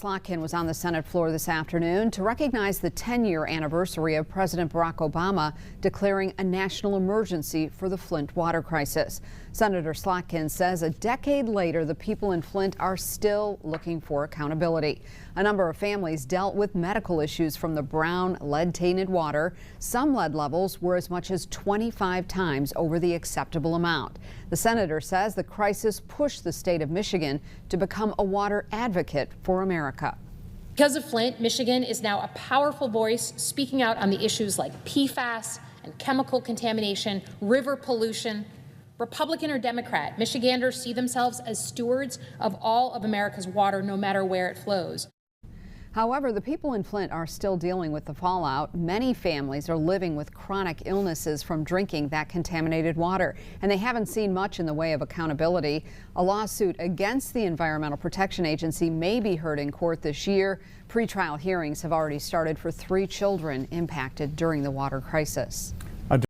Slotkin was on the Senate floor this afternoon to recognize the 10-year anniversary of President Barack Obama declaring a national emergency for the Flint water crisis. Senator Slotkin says a decade later, the people in Flint are still looking for accountability. A number of families dealt with medical issues from the brown, lead-tainted water. Some lead levels were as much as 25 times over the acceptable amount. The senator says the crisis pushed the state of Michigan to become a water advocate for America. Because of Flint, Michigan is now a powerful voice speaking out on the issues like PFAS and chemical contamination, river pollution. Republican or Democrat, Michiganders see themselves as stewards of all of America's water, no matter where it flows. However, the people in Flint are still dealing with the fallout. Many families are living with chronic illnesses from drinking that contaminated water, and they haven't seen much in the way of accountability. A lawsuit against the Environmental Protection Agency may be heard in court this year. Pretrial hearings have already started for 3 children impacted during the water crisis.